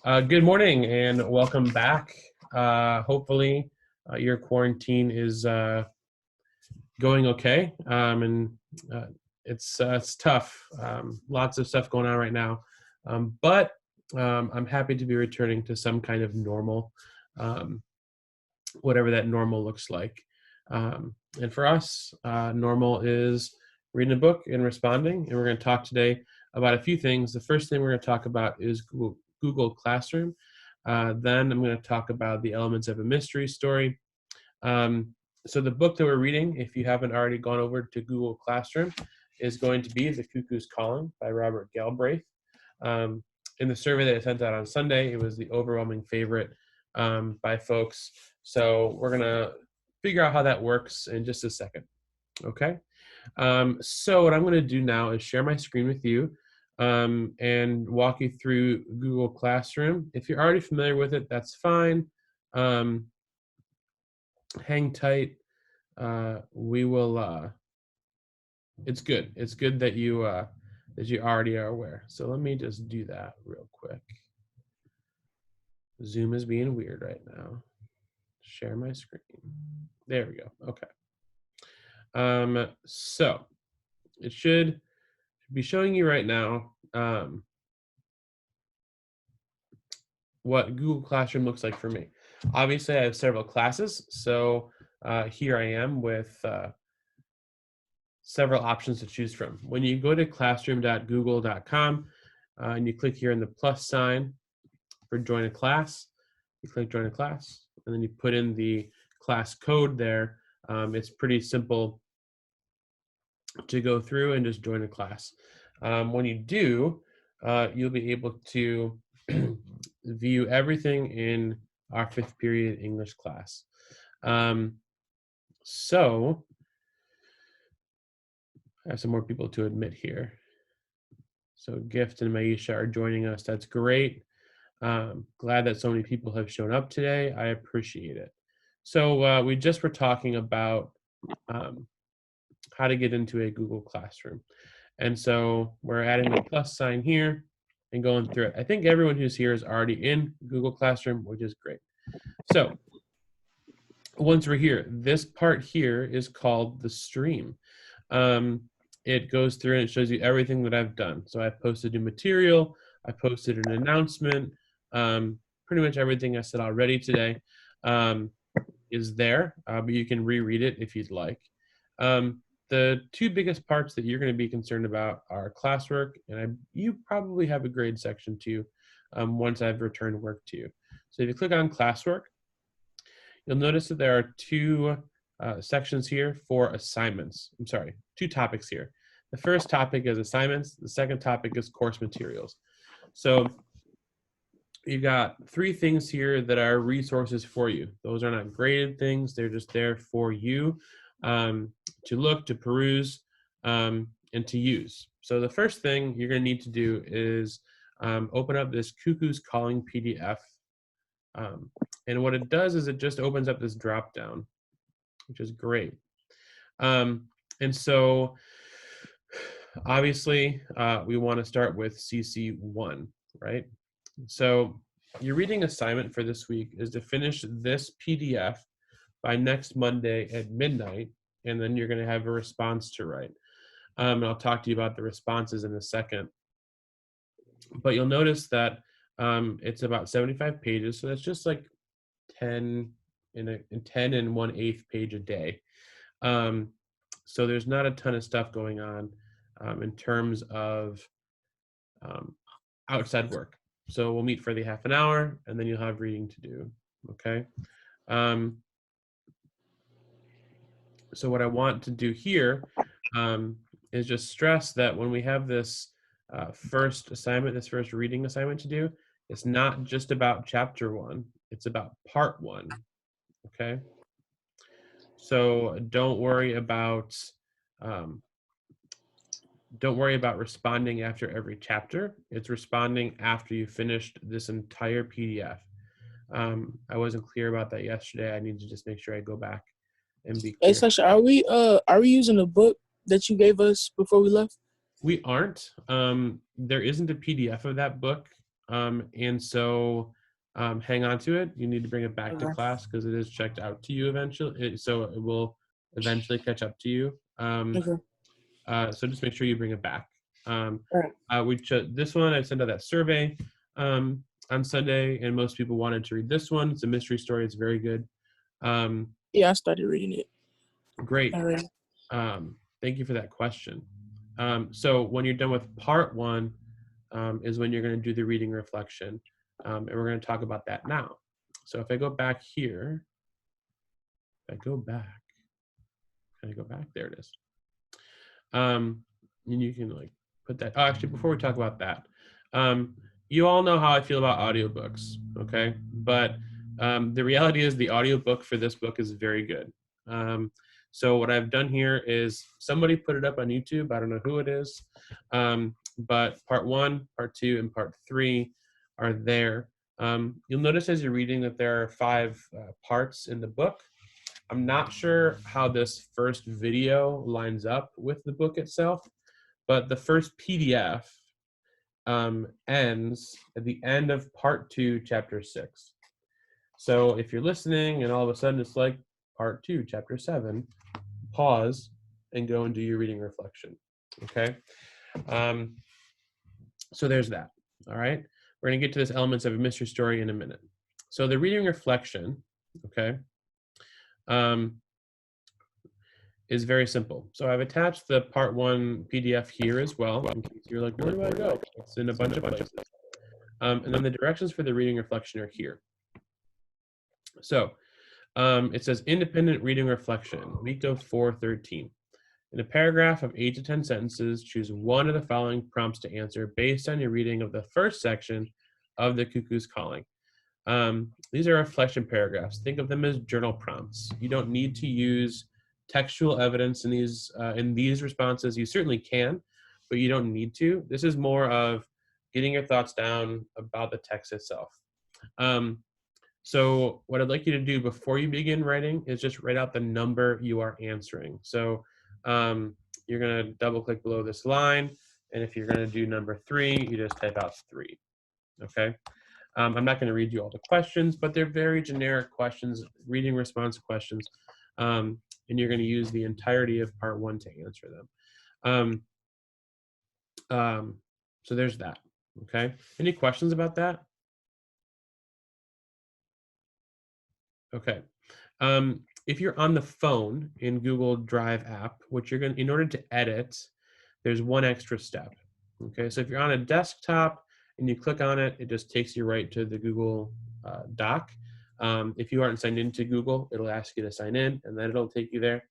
Good morning and welcome back. Hopefully, your quarantine is going okay. And it's tough. Lots of stuff going on right now. But I'm happy to be returning to some kind of normal, um, whatever that normal looks like. And for us, normal is reading a book and responding. And we're going to talk today about a few things. The first thing we're going to talk about is Google Classroom. Then I'm going to talk about the elements of a mystery story. So the book that we're reading, if you haven't already gone over to Google Classroom, is going to be The Cuckoo's Calling by Robert Galbraith. In the survey that I sent out on Sunday, it was the overwhelming favorite by folks. So we're going to figure out how that works in just a second. Okay. So what I'm going to do now is share my screen with you and walk you through Google Classroom. If you're already familiar with it, that's fine. Hang tight. We will. It's good. It's good that you already are aware. So let me just do that real quick. Zoom is being weird right now. Share my screen. There we go. Okay. So it should be showing you right now what Google Classroom looks like for me. Obviously, I have several classes, so here I am with several options to choose from. When you go to classroom.google.com and you click here in the plus sign for join a class, you click join a class, and then you put in the class code there. It's pretty simple to go through and just join a class. When you do, you'll be able to view everything in our 5th period English class. So I have some more people to admit here. So Gift and Maisha are joining us. That's great. Glad that so many people have shown up today. I appreciate it. So we just were talking about how to get into a Google Classroom. And so we're adding the plus sign here and going through it. I think everyone who's here is already in Google Classroom, which is great. So once we're here, this part here is called the stream. It goes through and it shows you everything that I've done. So I posted new material, I posted an announcement, pretty much everything I said already today is there, but you can reread it if you'd like. The two biggest parts that you're going to be concerned about are classwork, and you probably have a grade section too once I've returned work to you. So if you click on classwork, you'll notice that there are two sections here for assignments. I'm sorry, two topics here. The first topic is assignments. The second topic is course materials. So you've got 3 things here that are resources for you. Those are not graded things. They're just there for you to look, to peruse, and to use. So the first thing you're going to need to do is open up this Cuckoo's Calling PDF. And what it does is it just opens up this drop down, which is great. And so obviously we want to start with CC1, right? So your reading assignment for this week is to finish this PDF by next Monday at midnight, and then you're going to have a response to write. And I'll talk to you about the responses in a second. But you'll notice that it's about 75 pages, so that's just like 10 and 1/8 page a day. So there's not a ton of stuff going on in terms of outside work. So we'll meet for the half an hour, and then you'll have reading to do, okay? So what I want to do here is just stress that when we have this first assignment, this first reading assignment to do, it's not just about chapter 1, it's about part 1, okay? So don't worry about responding after every chapter. It's responding after you finished this entire PDF. I wasn't clear about that yesterday. I need to just make sure I go back and be clear. Hey, Sasha, are we using a book that you gave us before we left? We aren't. There isn't a PDF of that book And so hang on to it. You need to bring it back to Okay. class because it is checked out to you eventually. So it will eventually catch up to you. Okay. So just make sure you bring it back. All right. This one, I sent out that survey on Sunday, and most people wanted to read this one. It's a mystery story. It's very good. Yeah, I started reading it. Great. All right. Thank you for that question. So when you're done with part one, is when you're going to do the reading reflection, and we're going to talk about that now. So if I go back here, if I go back, can I go back? There it is. And you can like put that. Oh, actually, before we talk about that, you all know how I feel about audiobooks, okay? But the reality is the audiobook for this book is very good. So what I've done here is somebody put it up on YouTube. I don't know who it is, but part one, part two, and part three are there. You'll notice as you're reading that there are 5 parts in the book. I'm not sure how this first video lines up with the book itself, but the first PDF ends at the end of part 2, chapter 6. So if you're listening and all of a sudden it's like part 2, chapter 7, pause and go and do your reading reflection. Okay? So there's that. All right? We're going to get to this elements of a mystery story in a minute. So the reading reflection, okay, is very simple. So I've attached the part 1 PDF here as well, in case you're like, where do I go? It's in a bunch of places. And then the directions for the reading reflection are here. So it says independent reading reflection, week of 413. In a paragraph of 8 to 10 sentences, choose one of the following prompts to answer based on your reading of the first section of The Cuckoo's Calling. These are reflection paragraphs. Think of them as journal prompts. You don't need to use textual evidence in these responses. You certainly can, but you don't need to. This is more of getting your thoughts down about the text itself. So what I'd like you to do before you begin writing is just write out the number you are answering. So you're going to double click below this line, and if you're going to do number 3, you just type out 3. Okay. I'm not going to read you all the questions, but they're very generic questions, reading response questions, and you're going to use the entirety of part 1 to answer them. So there's that. Okay. Any questions about that? Okay. If you're on the phone in Google Drive app, what you're going to, in order to edit, there's one extra step. Okay. So if you're on a desktop and you click on it, it just takes you right to the Google Doc. If you aren't signed into Google, it'll ask you to sign in, and then it'll take you there.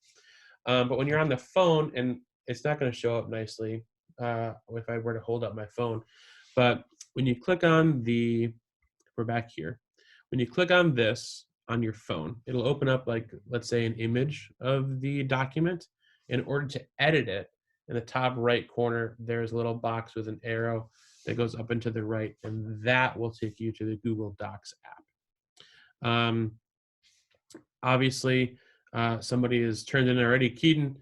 But when you're on the phone, and it's not going to show up nicely if I were to hold up my phone, but when you click on we're back here. When you click on this on your phone, it'll open up like, let's say, an image of the document. In order to edit it, in the top right corner, there's a little box with an arrow that goes up and to the right, and that will take you to the Google Docs app. Obviously, somebody has turned in already. Keaton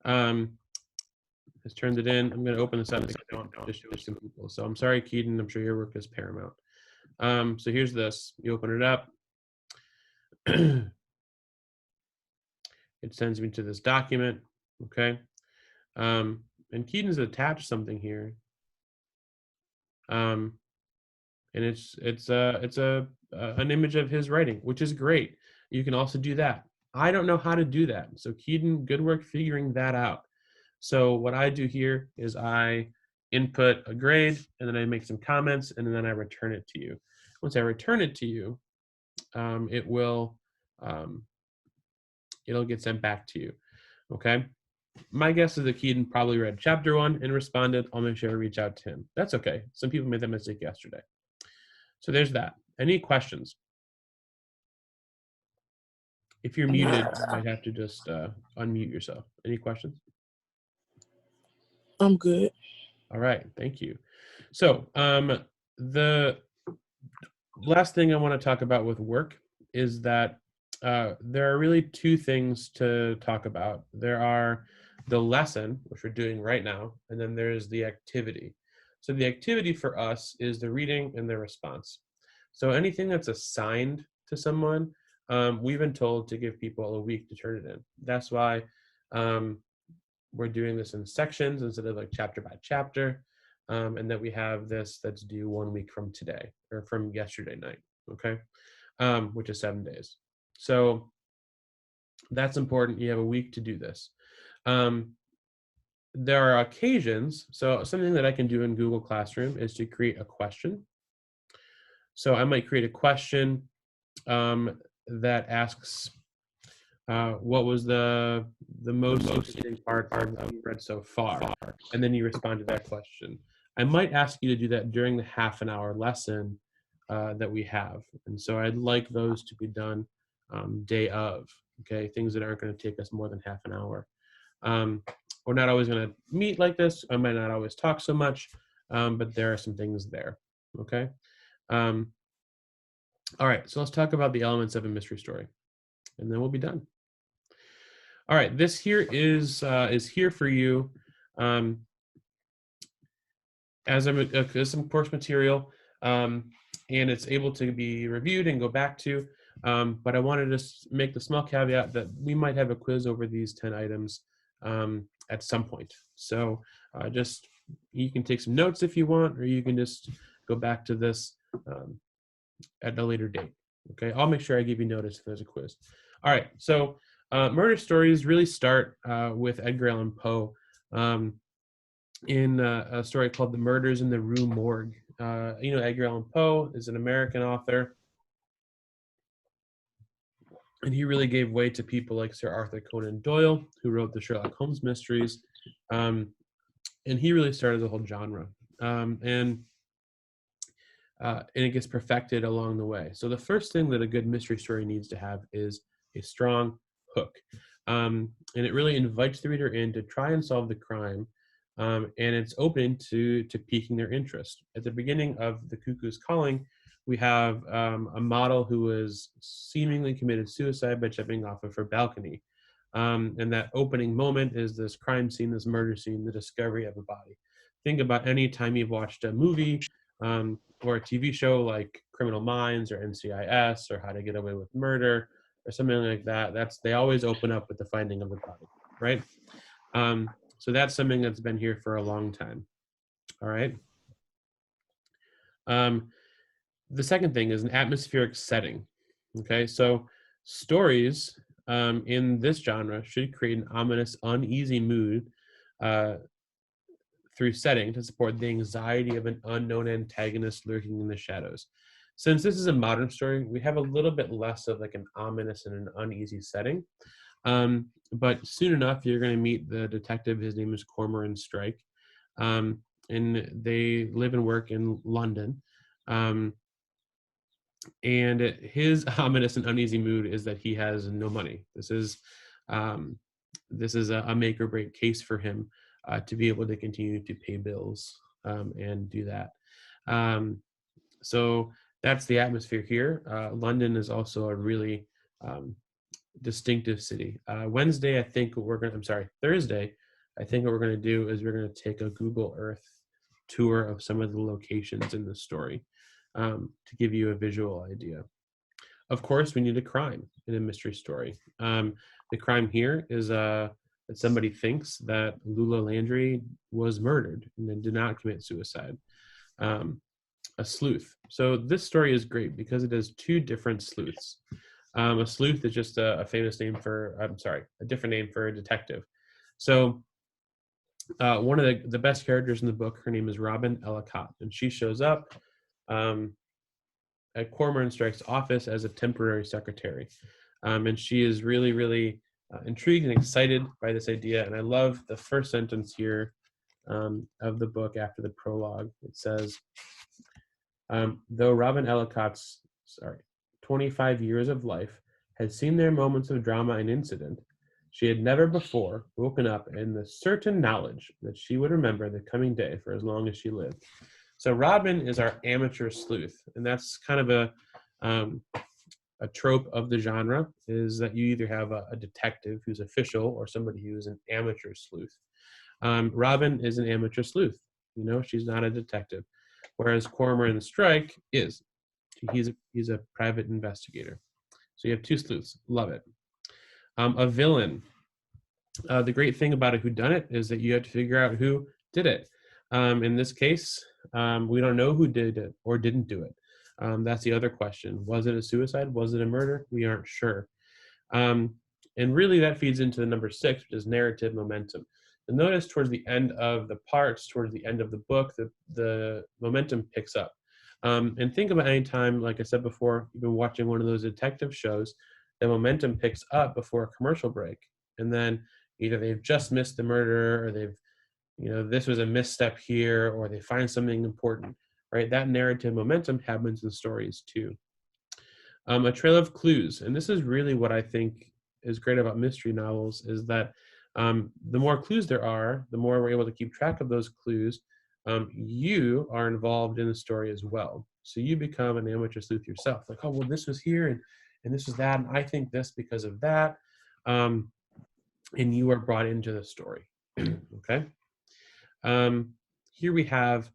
has turned it in. I'm going to open this up to show some people. So I'm sorry, Keaton. I'm sure your work is paramount. So here's this. You open it up. It sends me to this document. Okay. And Keaton's attached something here. And it's an image of his writing, which is great. You can also do that. I don't know how to do that. So Keaton, good work figuring that out. So what I do here is I input a grade, and then I make some comments, and then I return it to you. Once I return it to you, it'll get sent back to you. Okay. My guess is that Keaton probably read chapter 1 and responded. I'll make sure I reach out to him. That's okay. Some people made that mistake yesterday. So there's that. Any questions? If you're muted, you might have to just unmute yourself. Any questions? I'm good. All right. Thank you. So the last thing I want to talk about with work is that there are really 2 things to talk about. There are the lesson, which we're doing right now, and then there's the activity. So the activity for us is the reading and the response. So anything that's assigned to someone, we've been told to give people a week to turn it in. That's why we're doing this in sections instead of like chapter by chapter, and that we have this that's due 1 week from today or from yesterday night, okay, which is 7 days. So that's important. You have a week to do this. There are occasions, so something that I can do in Google Classroom is to create a question. So I might create a question that asks, what was the most interesting part of what you've read so far? And then you respond to that question. I might ask you to do that during the half an hour lesson that we have. And so I'd like those to be done day of, okay? Things that aren't going to take us more than half an hour. We're not always going to meet like this. I might not always talk so much, but there are some things there, okay? All right, so let's talk about the elements of a mystery story, and then we'll be done. All right, this here is here for you as some course material, and it's able to be reviewed and go back to. But I wanted to make the small caveat that we might have a quiz over these 10 items at some point. So just you can take some notes if you want, or you can just go back to this at a later date. Okay, I'll make sure I give you notice if there's a quiz. All right, so murder stories really start with Edgar Allan Poe in a story called The Murders in the Rue Morgue. Edgar Allan Poe is an American author, and he really gave way to people like Sir Arthur Conan Doyle, who wrote the Sherlock Holmes mysteries, and he really started the whole genre. And it gets perfected along the way. So the first thing that a good mystery story needs to have is a strong hook. And it really invites the reader in to try and solve the crime, and it's open to piquing their interest. At the beginning of The Cuckoo's Calling, we have a model who has seemingly committed suicide by jumping off of her balcony. And that opening moment is this crime scene, this murder scene, the discovery of a body. Think about any time you've watched a movie or a TV show like Criminal Minds or NCIS or How to Get Away with Murder or something like that. They always open up with the finding of the body, right? So that's something that's been here for a long time. All right. The second thing is an atmospheric setting. Okay, so stories in this genre should create an ominous, uneasy mood through setting to support the anxiety of an unknown antagonist lurking in the shadows. Since this is a modern story, we have a little bit less of like an ominous and an uneasy setting. But soon enough, you're going to meet the detective. His name is Cormoran Strike. And they live and work in London. And his ominous and uneasy mood is that he has no money. This is a make or break case for him to be able to continue to pay bills and do that. So that's the atmosphere here. London is also a really distinctive city. Thursday, I think what we're going to do is we're going to take a Google Earth tour of some of the locations in the story to give you a visual idea. Of course, we need a crime in a mystery story. The crime here is that somebody thinks that Lula Landry was murdered and then did not commit suicide. A sleuth. So this story is great because it has two different sleuths. A sleuth is just a different name for a detective. So one of the best characters in the book, her name is Robin Ellicott, and she shows up at Cormoran Strike's office as a temporary secretary. And she is really, really intrigued and excited by this idea. And I love the first sentence here of the book after the prologue. It says, though Robin Ellicott's 25 years of life had seen their moments of drama and incident, she had never before woken up in the certain knowledge that she would remember the coming day for as long as she lived. So Robin is our amateur sleuth, and that's kind of a trope of the genre, is that you either have a detective who's official or somebody who's an amateur sleuth. Robin is an amateur sleuth, You know, she's not a detective. Whereas Cormoran Strike is. He's a private investigator. So you have two sleuths. Love it. A villain. The great thing about a whodunit is that you have to figure out who did it. In this case, we don't know who did it or didn't do it. That's the other question. Was it a suicide? Was it a murder? We aren't sure. And really that feeds into the number 6, which is narrative momentum. And notice towards the end of the parts, towards the end of the book, the momentum picks up. And think about any time, like I said before, you've been watching one of those detective shows, the momentum picks up before a commercial break. And then either they've just missed the murder, or they've, you know, this was a misstep here, or they find something important, right? That narrative momentum happens in stories too. A trail of clues. And this is really what I think is great about mystery novels, is that the more clues there are, the more we're able to keep track of those clues. You are involved in the story as well. So you become an amateur sleuth yourself. Like, oh, well, this was here and this was that, and I think this because of that. And you are brought into the story. Okay. Here we have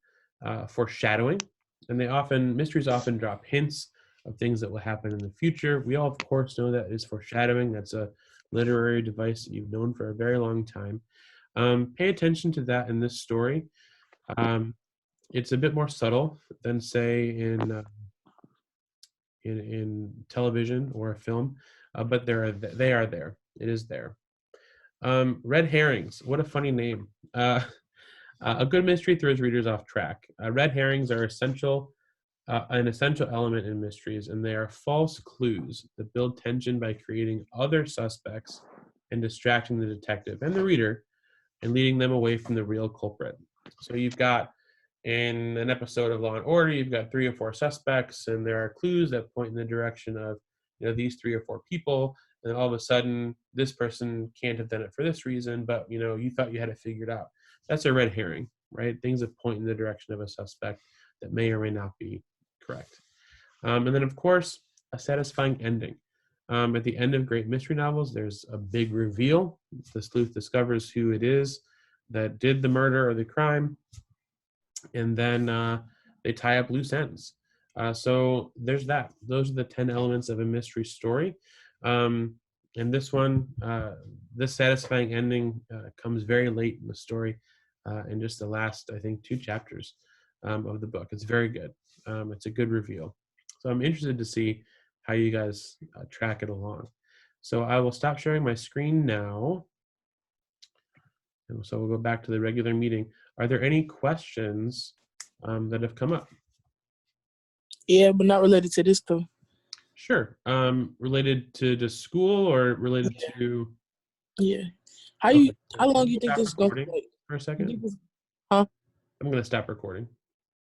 foreshadowing, and mysteries often drop hints of things that will happen in the future. We all, of course, know that is foreshadowing. That's a literary device that you've known for a very long time. Pay attention to that in this story. It's a bit more subtle than, say, in television or a film, but they are there. It is there. Red herrings. What a funny name. A good mystery throws readers off track. Red herrings are an essential element in mysteries, and they are false clues that build tension by creating other suspects and distracting the detective and the reader and leading them away from the real culprit. So you've got, in an episode of Law and Order, you've got 3 or 4 suspects, and there are clues that point in the direction of, you know, these 3 or 4 people, and all of a sudden this person can't have done it for this reason, but, you know, you thought you had it figured out. That's a red herring, right? Things that point in the direction of a suspect that may or may not be correct. And then, of course, a satisfying ending. At the end of great mystery novels, there's a big reveal. The sleuth discovers who it is that did the murder or the crime, and then they tie up loose ends. So there's that. Those are the 10 elements of a mystery story. And this one, this satisfying ending comes very late in the story, in just the last, I think, 2 chapters of the book. It's very good. It's a good reveal. So I'm interested to see how you guys track it along. So I will stop sharing my screen now. And so we'll go back to the regular meeting. Are there any questions that have come up? Yeah, but not related to this though. Sure. Related to the school or related to? Yeah. Okay. How long do you think this is going to take? For a second? Huh? I'm going to stop recording.